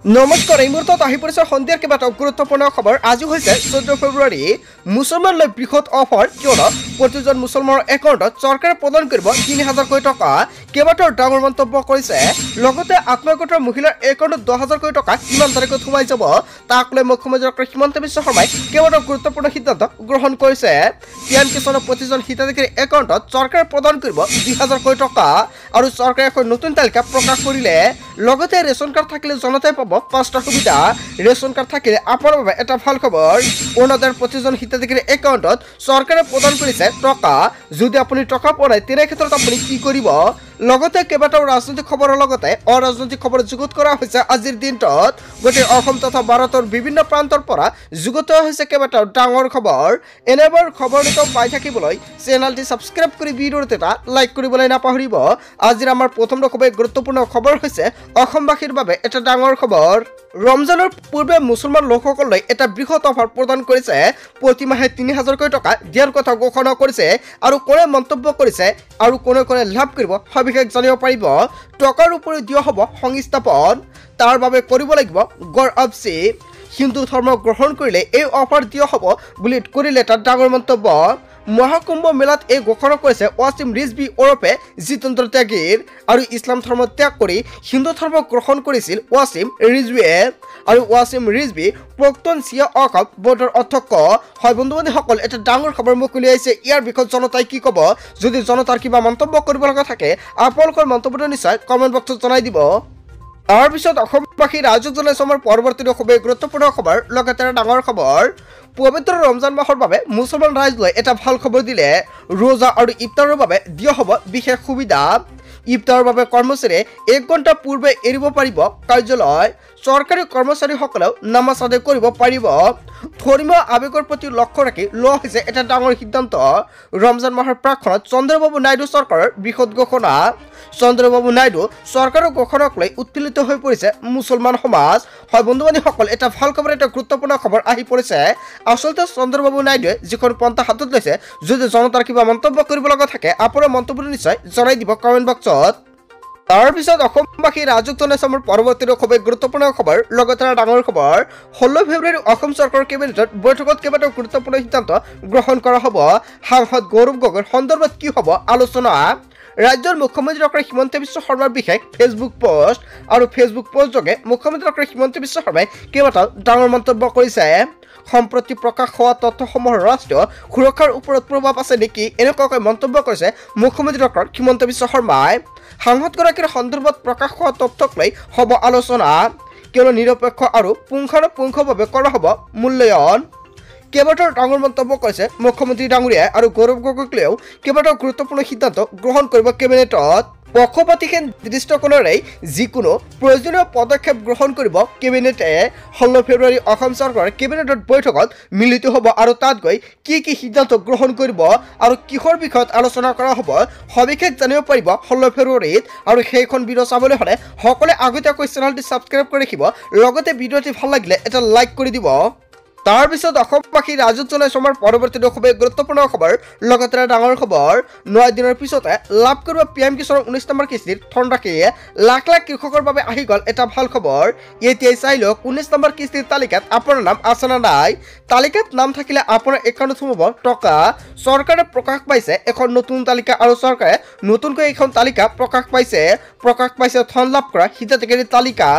নমস্কাৰ এই মুহূৰ্তত আহি পৰিছে সন্ধিয়াৰ কেইবাটাও গুৰুত্বপূৰ্ণ খবৰ। আজি হৈছে 14 ফেব্ৰুৱাৰী। মুছলমানলৈ বৃহৎ অফাৰ, কিয়নো প্ৰতিজন মুছলমানৰ একাউণ্টত চৰকাৰে প্ৰদান কৰিব ৩,০০০ কোটি টকা। কেইবাটাও ডাঙৰ মন্তব্য কৰিছে। লগতে আত্মগোটৰ মহিলাৰ একাউণ্টত ১০,০০০ কোটি টকা কিমান তাৰিখত সোমাই যাব তাক লৈ মুখ্যমন্ত্ৰী ডক্টৰ হিমন্ত বিশ্ব শৰ্মাই কেইবাটাও গুৰুত্বপূৰ্ণ সিদ্ধান্ত গ্ৰহণ কৰিছে। পিএম কিষাণৰ প্ৰতিজন হিতাধিকাৰীৰ একাউণ্টত চৰকাৰে প্ৰদান কৰিব ২০০০ কোটি টকা আৰু চৰকাৰে এখন নতুন তালিকা প্ৰকাশ কৰিলে। লগতে ৰেচন কাৰ্ড থাকিলে জনতাই পাব ৫টা সুবিধা। ৰেচন কাৰ্ড থাকিলে আপোনাৰ বাবে এটা ভাল খবৰ। অৰুণোদয়ৰ প্ৰতিজন হিতাধিকাৰীৰ একাউণ্টত চৰকাৰে প্ৰদান কৰিছে টকা। যদি আপুনি টকা পোৱা নাই তেনে ক্ষেত্ৰত আপুনি কি কৰিব? লগতে কেইবাটাও ৰাজনৈতিক খবৰৰ লগতে অৰাজনৈতিক খবৰ যুগুত কৰা হৈছে আজিৰ দিনটোত। গোটেই অসম তথা ভাৰতৰ বিভিন্ন প্ৰান্তৰ পৰা যুগুত হৈছে কেইবাটাও ডাঙৰ খবৰ। এনেবোৰ খবৰ পাই থাকিবলৈ চেনেলটি ছাবস্ক্ৰাইব কৰি ভিডিঅ'টো এটা লাইক কৰিবলৈ নাপাহৰিব। আজিৰ আমাৰ প্ৰথম খুবেই গুৰুত্বপূৰ্ণ খবৰ হৈছে অসমবাসীৰ বাবে এটা ডাঙৰ খবৰ। ৰমজানৰ পূৰ্বে মুছলমান লোকসকললৈ এটা বৃহৎ অফাৰ প্ৰদান কৰিছে। প্ৰতি মাহে ৩,০০০ কোটি টকা দিয়াৰ কথা ঘোষণা কৰিছে আৰু কোনে মন্তব্য কৰিছে আৰু কোনে কোনে লাভ কৰিব সবিশেষ জানিব পাৰিব। টকাৰ উপৰিও দিয়া হ'ব সংস্থাপন, তাৰ বাবে কৰিব লাগিব গড়-আপচি। হিন্দু ধৰ্ম গ্ৰহণ কৰিলে এই অফাৰ দিয়া হ'ব বুলি কৰিলে এটা ডাঙৰ মন্তব্য। মহাকুম্ভ মেলাত এই ঘোষণা কৰিছে ৱাছিম ৰিজভি ওৰফে জিতেন্দ্ৰ ত্যাগীৰ। আৰু ইছলাম ধৰ্ম ত্যাগ কৰি হিন্দু ধৰ্ম গ্ৰহণ কৰিছিল ৱাছিম ৰিজভিয়ে। আৰু ৱাছিম ৰিজভি প্ৰাক্তন চিয়া অসম বোৰ্ডৰ অধ্যক্ষ হয়। বন্ধু-বান্ধৱীসকল, এটা ডাঙৰ খবৰ মোক উলিয়াইছে। ইয়াৰ বিষয়ত জনতাই কি ক'ব? যদি জনতাৰ কিবা মন্তব্য কৰিব লগা থাকে আপোনালোকৰ মন্তব্যটো নিশ্চয় কমেণ্ট বক্সত জনাই দিব। তাৰপিছত অসমবাসী ৰাইজক জনাইছো আমাৰ পৰৱৰ্তী খুবেই গুৰুত্বপূৰ্ণ খবৰ। লগতে ডাঙৰ খবৰ, পবিত্ৰ ৰমজান মাহৰ বাবে মুছলমান ৰাইজলৈ এটা ভাল খবৰ দিলে। ৰোজা আৰু ইফতাৰৰ বাবে দিয়া হ'ব বিশেষ সুবিধা। ইফতাৰৰ বাবে কৰ্মচাৰীয়ে ১ ঘণ্টা পূৰ্বে এৰিব পাৰিব কাৰ্যালয়। চৰকাৰী কৰ্মচাৰীসকলেও নামাজ আদায় কৰিব পাৰিব। ধৰ্মীয় আৱেগৰ প্ৰতি লক্ষ্য ৰাখি লোৱা হৈছে এটা ডাঙৰ সিদ্ধান্ত। ৰমজান মাহৰ প্ৰাকখনত চন্দ্ৰবাবু নাইডু চৰকাৰৰ বৃহৎ ঘোষণা। চন্দ্ৰবাবু নাইডু চৰকাৰৰ ঘোষণাক লৈ উত্তেজিত হৈ পৰিছে মুছলমান সমাজ। হয় বন্ধু-বান্ধৱীসকল, এটা ভাল খবৰ, এটা গুৰুত্বপূৰ্ণ খবৰ আহি পৰিছে। আচলতে চন্দ্ৰবাবু নাইডুৱে যিখন পন্থা হাতত লৈছে, যদি জনতাৰ কিবা মন্তব্য কৰিব লগা থাকে আপোনাৰ মন্তব্যটো নিশ্চয় জনাই দিব কমেণ্ট বক্সত। তাৰপিছত অসমবাসী ৰাইজক জনাইছে আমাৰ পৰৱৰ্তী খুবেই গুৰুত্বপূৰ্ণ খবৰ। লগতে ডাঙৰ খবৰ, 16 ফেব্ৰুৱাৰী অসম চৰকাৰৰ কেবিনেটত বৈঠকত কেইবাটাও গুৰুত্বপূৰ্ণ সিদ্ধান্ত গ্ৰহণ কৰা হ'ব। সাংসদ গৌৰৱ গগৈৰ সন্দৰ্ভত কি হ'ব আলোচনা। ৰাজ্যৰ মুখ্যমন্ত্ৰী ডক্টৰ হিমন্ত বিশ্ব শৰ্মাৰ বিশেষ ফেচবুক পোষ্ট। আৰু ফেচবুক পোষ্টযোগে মুখ্যমন্ত্ৰী ডক্টৰ হিমন্ত বিশ্ব শৰ্মাই কেইবাটাও ডাঙৰ মন্তব্য কৰিছে। সম্প্ৰতি প্ৰকাশ হোৱা তথ্যসমূহৰ ৰাষ্ট্ৰীয় সুৰক্ষাৰ ওপৰত প্ৰভাৱ আছে নেকি, এনেকুৱাকৈ মন্তব্য কৰিছে মুখ্যমন্ত্ৰী ডক্টৰ হিমন্ত বিশ্ব শৰ্মাই। সাংসদগৰাকীৰ সন্দৰ্ভত প্ৰকাশ হোৱা তথ্যক লৈ হ'ব আলোচনা, কিয়নো নিৰপেক্ষ আৰু পুংখানুপুংখভাৱে কৰা হ'ব মূল্যায়ন। কেইবাটাও ডাঙৰ মন্তব্য কৰিছে মুখ্যমন্ত্ৰী ডাঙৰীয়াই। আৰু গৌৰৱ গগৈক লৈও কেইবাটাও গুৰুত্বপূৰ্ণ সিদ্ধান্ত গ্ৰহণ কৰিব কেবিনেটত। পক্ষপাতিহীন দৃষ্টিকোণেৰে যিকোনো প্ৰয়োজনীয় পদক্ষেপ গ্ৰহণ কৰিব কেবিনেটে। 16 ফেব্ৰুৱাৰী অসম চৰকাৰৰ কেবিনেটত বৈঠকত মিলিত হ'ব আৰু তাত গৈ কি কি সিদ্ধান্ত গ্ৰহণ কৰিব আৰু কিহৰ বিষয়ত আলোচনা কৰা হ'ব সবিশেষ জানিব পাৰিব 16 ফেব্ৰুৱাৰীত। আৰু সেইখন ভিডিঅ' চাবলৈ হ'লে সকলোৱে আগতীয়াকৈ চেনেলটি ছাবস্ক্ৰাইব কৰি ৰাখিব। লগতে ভিডিঅ'টি ভাল লাগিলে এটা লাইক কৰি দিব। তাৰপিছত অসমবাসী ৰাইজক জনাইছো আমাৰ পৰৱৰ্তী খুবেই গুৰুত্বপূৰ্ণ খবৰ। লগতে ডাঙৰ খবৰ, ৯ দিনৰ পিছতে লাভ কৰিব পিএম কিষাণৰ 19 নম্বৰ কিস্তিৰ ধনৰাশি। লাখ লাখ কৃষকৰ বাবে আহি গ'ল এটা ভাল খবৰ। এতিয়াই চাই লওক 19 নম্বৰ কিস্তিৰ তালিকাত আপোনাৰ নাম আছে নে নাই। তালিকাত নাম থাকিলে আপোনাৰ একাউণ্টত সোমাব টকা। চৰকাৰে প্ৰকাশ পাইছে এখন নতুন তালিকা আৰু চৰকাৰে নতুনকৈ এখন তালিকা প্ৰকাশ পাইছে ধন লাভ কৰা হিতাধিকাৰীৰ তালিকা।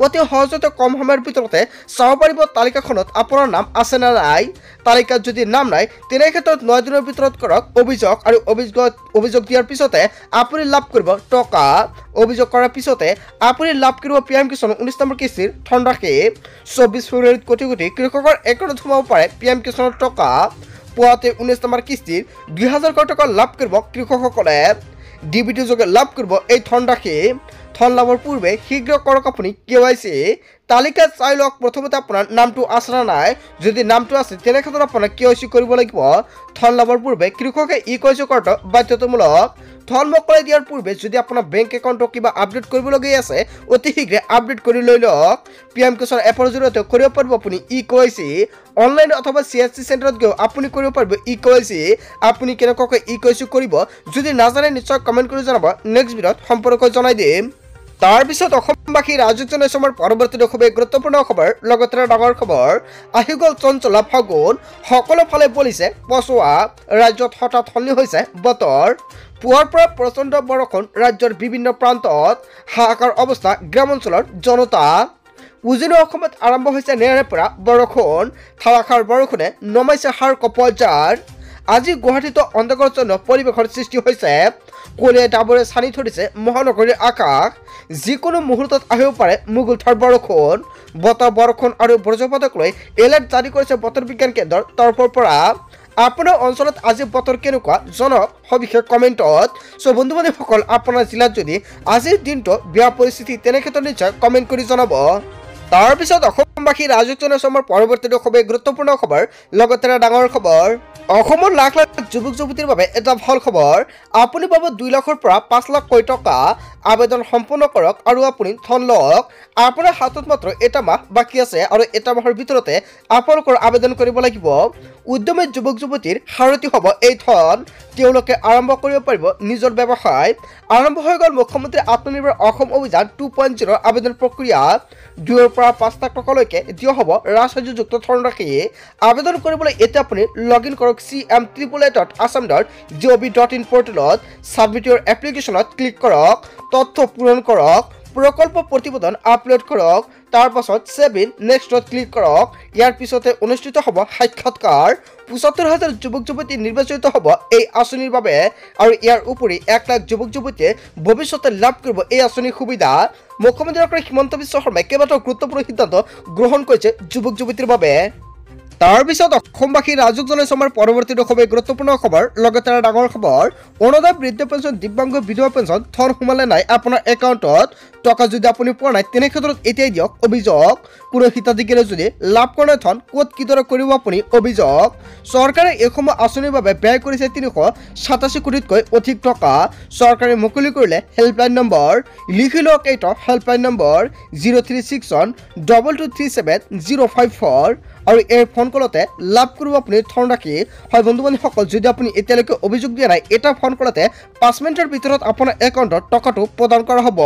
অতি সহজতে কম সময়ৰ ভিতৰতে চাব পাৰিব তালিকাখনত আপোনাৰ নাম আছে নে নাই। তালিকাত যদি নাম নাই তেনে ক্ষেত্ৰত 9 দিনৰ ভিতৰত কৰক অভিযোগ। আৰু অভিযোগ দিয়াৰ পিছতে আপুনি লাভ কৰিব টকা। অভিযোগ কৰাৰ পিছতে আপুনি লাভ কৰিব পিএম কিষাণৰ 19 নম্বৰ কিস্তিৰ ধনৰাশি। 24 ফেব্ৰুৱাৰীত কোটি কোটি কৃষকৰ একাউণ্টত সোমাব পাৰে পিএম কিষাণৰ টকা। পুৱাতে 19 নম্বৰ কিস্তিৰ ২০০০ কোটি টকা লাভ কৰিব কৃষকসকলে। ডিবিটি যোগে লাভ কৰিব এই ধনৰাশি। ধন লাভৰ পূৰ্বে শীঘ্ৰ কৰক আপুনি KYC। তালিকাত চাই লওক প্ৰথমতে আপোনাৰ নামটো আছে নে নাই। যদি নামটো আছে তেনে ক্ষেত্ৰত আপোনাক KYC কৰিব লাগিব। ধন লাভৰ পূৰ্বে কৃষকে KYC কৰাটো বাধ্যতামূলক। ধন মোকলাই দিয়াৰ পূৰ্বে যদি আপোনাৰ বেংক একাউণ্টত কিবা আপডেট কৰিবলগীয়া আছে অতি শীঘ্ৰে আপডেট কৰি লৈ লওক। পিএম কিষাণ এপৰ জৰিয়তে কৰিব পাৰিব আপুনি KYC। অনলাইন অথবা CSC চেণ্টাৰত গৈ আপুনি কৰিব পাৰিব KYC। আপুনি কেনেকুৱাকৈ KYC কৰিব যদি নাজানে নিশ্চয় কমেণ্ট কৰি জনাব। নেক্সট ভিডিঅ'ত সম্পৰ্ক জনাই দিম। তাৰ পিছত অসমবাসী ৰাজুক জনাইছে আমাৰ পৰৱৰ্তী খুবেই গুৰুত্বপূৰ্ণ খবৰ লগতে ডাঙৰ খবৰ আহি গ'ল চঞ্চলা ফাগুন সকলো ফালে বলিছে পচোৱা ৰাজ্যত হঠাৎ সলনি হৈছে বতৰ পুৱাৰ পৰা প্ৰচণ্ড বৰষুণ ৰাজ্যৰ বিভিন্ন প্ৰান্তত হাহাকাৰ অৱস্থা গ্ৰামাঞ্চলৰ জনতা উজনি অসমত আৰম্ভ হৈছে নেৰে পৰা বৰষুণ ধাৰাসাৰ বৰষুণে নমাইছে হাড় পৰ্যায়ৰ আজি গুৱাহাটীতো অন্ধকাৰজন্য পৰিৱেশৰ সৃষ্টি হৈছে কলীয়া ডাবৰে ছানি ধৰিছে মহানগৰীৰ আকাশ যিকোনো মুহূৰ্তত আহিব পাৰে মুগুলধাৰ বৰষুণ বতাহ বৰষুণ আৰু বজ্ৰপাতক লৈ এলাৰ্ট জাৰি কৰিছে বতৰ বিজ্ঞান কেন্দ্ৰৰ তৰফৰ পৰা আপোনাৰ অঞ্চলত আজি বতৰ কেনেকুৱা জনক সবিশেষ কমেণ্টত বন্ধু বান্ধৱীসকল আপোনাৰ জিলাত যদি আজিৰ দিনটো বেয়া পৰিস্থিতি তেনে ক্ষেত্ৰত নিশ্চয় কমেণ্ট কৰি জনাব তাৰ পিছত অসমবাসী ৰাজুক জনাইছে আমাৰ পৰৱৰ্তী খুবেই গুৰুত্বপূৰ্ণ খবৰ লগতে ডাঙৰ খবৰ অসমৰ লাখ লাখ যুৱক যুৱতীৰ বাবে এটা ভাল খবৰ আপুনি পাব 2 লাখৰ পৰা 5 লাখ টকা আবেদন সম্পূৰ্ণ কৰক আৰু আপুনি ধন লওক আপোনাৰ হাতত মাত্ৰ এটা মাহ বাকী আছে আৰু এটা মাহৰ ভিতৰতে আপোনালোকৰ আবেদন কৰিব লাগিব উদ্যমী যুৱক যুৱতীৰ সাৰথি হ'ব এই ধন তেওঁলোকে আৰম্ভ কৰিব পাৰিব নিজৰ ব্যৱসায় আৰম্ভ হৈ গ'ল মুখ্যমন্ত্ৰী আত্মনিৰ্ভৰ অসম অভিযান 2.0 আবেদন প্ৰক্ৰিয়া 2 পৰা 5 লাখ টকালৈকে দিয়া হ'ব ৰাজসাহায্যযুক্ত ধনৰাশি আবেদন কৰিবলৈ এতিয়া আপুনি লগইন কৰক cm888.assam.gov.in পৰ্টেলত সাবমিট ইউৰ এপ্লিকেশ্যনত ক্লিক কৰক তথ্য পূৰণ কৰক প্ৰকল্প প্ৰতিবেদন আপলোড কৰক তাৰ পাছত সেভ ইন নেক্সটত ক্লিক কৰক ইয়াৰ পিছতে অনুষ্ঠিত হ'ব সাক্ষাৎকাৰ ৭৫,০০০ যুৱক যুৱতী নিৰ্বাচিত হ'ব এই আঁচনিৰ বাবে আৰু ইয়াৰ উপৰি 1 লাখ যুৱক যুৱতীয়ে ভৱিষ্যতে লাভ কৰিব এই আঁচনিৰ সুবিধা মুখ্যমন্ত্ৰী ডক্টৰ হিমন্ত বিশ্ব শৰ্মাই কেইবাটাও গুৰুত্বপূৰ্ণ সিদ্ধান্ত গ্ৰহণ কৰিছে যুৱক যুৱতীৰ বাবে তাৰ পিছত অসমবাসী ৰাজুক জনাইছে আমাৰ পৰৱৰ্তী খুবেই গুৰুত্বপূৰ্ণ খবৰ লগতে ডাঙৰ খবৰ অৰুণোদয় বৃদ্ধ পেঞ্চন দিব্যাংগ বিধৱা পেঞ্চন ধন সোমালে নাই আপোনাৰ একাউণ্টত টকা যদি আপুনি পোৱা নাই তেনে ক্ষেত্ৰত এতিয়াই দিয়ক অভিযোগ কোনো হিতাধিকাৰীয়ে যদি লাভ কৰা নাই ধন ক'ত কিদৰে কৰিব আপুনি অভিযোগ চৰকাৰে এইসমূহ আঁচনিৰ বাবে ব্যয় কৰিছে ৩৮৭ কোটিতকৈ অধিক টকা চৰকাৰে মুকলি কৰিলে হেল্পলাইন নম্বৰ লিখি লওক এইটো হেল্পলাইন নম্বৰ 03612237054 আৰু এই ফোন কলতে লাভ কৰিব আপুনি ধনৰাশি হয় বন্ধু বান্ধৱীসকল যদি আপুনি এতিয়ালৈকে অভিযোগ দিয়া নাই এটা ফোন কলতে 5 মিনিটৰ ভিতৰত আপোনাৰ একাউণ্টত টকাটো প্ৰদান কৰা হ'ব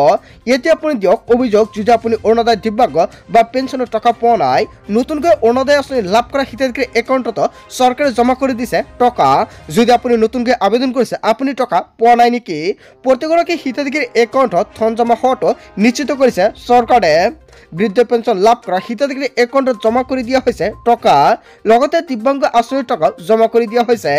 এতিয়া আপুনি দিয়ক অভিযোগ যদি আপুনি অৰুণোদয় দিব্যাংগ বা পেঞ্চনৰ টকা পোৱা নাই নতুনকৈ অৰুণোদয় আঁচনি লাভ কৰা হিতাধিকাৰীৰ একাউণ্টত চৰকাৰে জমা কৰি দিছে টকা যদি আপুনি নতুনকৈ আবেদন কৰিছে আপুনি টকা পোৱা নাই নেকি প্ৰতিগৰাকী হিতাধিকাৰীৰ একাউণ্টত ধন জমা হোৱাটো নিশ্চিত কৰিছে চৰকাৰে বৃদ্ধ পেঞ্চন লাভ কৰা হিতাধিকাৰীৰ একাউণ্টত জমা কৰি দিয়া হৈছে টকা লগতে দিব্যাংগ আঁচনিৰ টকা জমা কৰি দিয়া হৈছে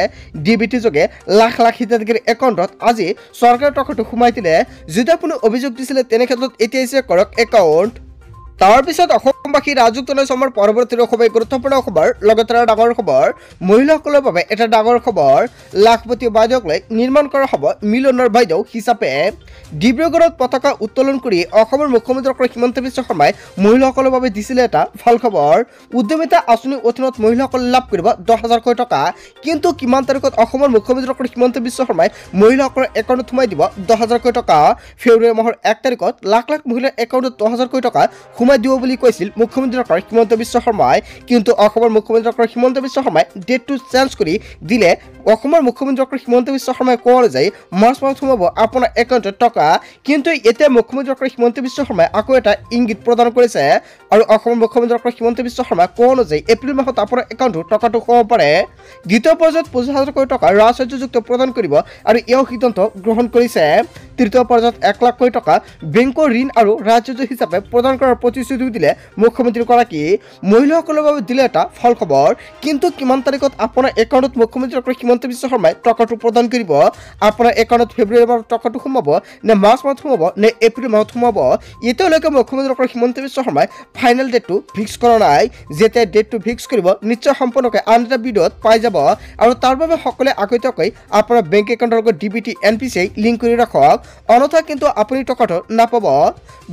ডিবিটি যোগে লাখ লাখ হিতাধিকাৰীৰ একাউণ্টত আজি চৰকাৰে টকাটো সোমাই দিলে যদি আপুনি অভিযোগ দিছিলে তেনে ক্ষেত্ৰত এতিয়াই চেক কৰক একাউণ্ট তাৰ পিছত অসমবাসী ৰাজুক জনাইছে আমাৰ পৰৱৰ্তী খুবেই গুৰুত্বপূৰ্ণ খবৰ লগতে ডাঙৰ খবৰ মহিলাসকলৰ বাবে এটা ডাঙৰ খবৰ লাখপতি বাইদেউক লৈ নিৰ্মাণ কৰা হ'ব মিলনৰ বাইদেউ হিচাপে ডিব্ৰুগড়ত পতাকা উত্তোলন কৰি অসমৰ মুখ্যমন্ত্ৰী ডক্টৰ হিমন্ত বিশ্ব শৰ্মাই মহিলাসকলৰ বাবে দিছিলে এটা ভাল খবৰ উদ্যমিতা আঁচনিৰ অধীনত মহিলাসকলে লাভ কৰিব 10,000 টকা কিন্তু কিমান তাৰিখত অসমৰ মুখ্যমন্ত্ৰী ডক্টৰ হিমন্ত বিশ্ব শৰ্মাই মহিলাসকলৰ একাউণ্টত সোমাই দিব 10,000 টকা ফেব্ৰুৱাৰী মাহৰ 1 তাৰিখত লাখ লাখ মহিলাৰ একাউণ্টত 10,000 টকা দিব বুলি কৈছিল মুখ্যমন্ত্ৰী ডক্টৰ হিমন্ত বিশ্ব শৰ্মাই কিন্তু অসমৰ মুখ্যমন্ত্ৰী ডক্টৰ হিমন্ত বিশ্ব শৰ্মাই ডেটটো চেঞ্জ কৰি দিলে অসমৰ মুখ্যমন্ত্ৰী ডক্টৰ হিমন্ত বিশ্ব শৰ্মাই কোৱা যায় মাৰ্চ মাহত সোমাব আপোনাৰ একাউণ্টত টকা কিন্তু এতিয়া মুখ্যমন্ত্ৰী ডক্টৰ হিমন্ত বিশ্ব শৰ্মাই আকৌ এটা ইংগিত প্ৰদান কৰিছে আৰু অসমৰ মুখ্যমন্ত্ৰী ডক্টৰ হিমন্ত বিশ্ব শৰ্মাই কোৱা যায় এপ্ৰিল মাহত আপোনাৰ একাউণ্টত টকাটো সোমাব পাৰে দ্বিতীয় পৰ্যায়ত 25,000 টকা ৰাজসাহায্যযুক্ত প্ৰদান কৰিব আৰু এই সিদ্ধান্ত গ্ৰহণ কৰিছে তৃতীয় পৰ্যায়ত 1 লাখ টকা বেংকৰ ঋণ আৰু ৰাজসাহায্য হিচাপে প্ৰদান কৰাৰ প্ৰতিশ্ৰুতি দিলে মুখ্যমন্ত্ৰীগৰাকী মহিলাসকলৰ বাবে দিলে এটা ভাল খবৰ কিন্তু কিমান তাৰিখত আপোনাৰ একাউণ্টত মুখ্যমন্ত্ৰী ডক্টৰ হিমন্ত বিশ্ব শৰ্মাই টকাটো প্ৰদান কৰিব আপোনাৰ একাউণ্টত ফেব্ৰুৱাৰী মাহত টকাটো সোমাব নে মাৰ্চ মাহত সোমাব নে এপ্ৰিল মাহত সোমাব এতিয়ালৈকে মুখ্যমন্ত্ৰী ডক্টৰ হিমন্ত বিশ্ব শৰ্মাই ফাইনেল ডেটটো ফিক্স কৰা নাই যেতিয়া ডেটটো ফিক্স কৰিব নিশ্চয় সম্পূৰ্ণকৈ আন এটা ভিডিঅ'ত পাই যাব আৰু তাৰ বাবে সকলোৱে আগতীয়াকৈ আপোনাৰ বেংক একাউণ্টৰ লগত ডিবিটি এনপিচিআই লিংক কৰি ৰাখক অন্যথা কিন্তু আপুনি টকাটো নাপাব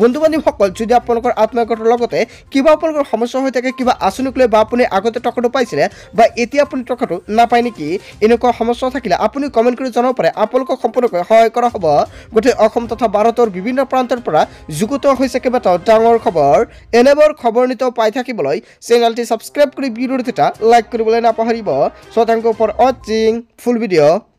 বন্ধু বান্ধৱীসকল যদি আপোনালোকৰ আত্মীয়তাৰ লগতে কিবা আপোনালোকৰ সমস্যা হৈ থাকে কিবা আঁচনিক লৈ বা আপুনি আগতে টকাটো পাইছিলে বা এতিয়া আপুনি টকাটো নাপায় নেকি এনেকুৱা সমস্যা থাকিলে আপুনি কমেণ্ট কৰি জনাব পাৰে আপোনালোকক সম্পূৰ্ণকৈ সহায় কৰা হ'ব গোটেই অসম তথা ভাৰতৰ বিভিন্ন প্ৰান্তৰ পৰা যুগুত হৈছে কেইবাটাও ডাঙৰ খবৰ এনেবোৰ খবৰ নিতৌ পাই থাকিবলৈ চেনেলটি ছাবস্ক্ৰাইব কৰি ভিডিঅ'টো এটা লাইক কৰিবলৈ নাপাহৰিব চ' থেংক ইউ ফৰ ৱাচিং ফুল ভিডিঅ'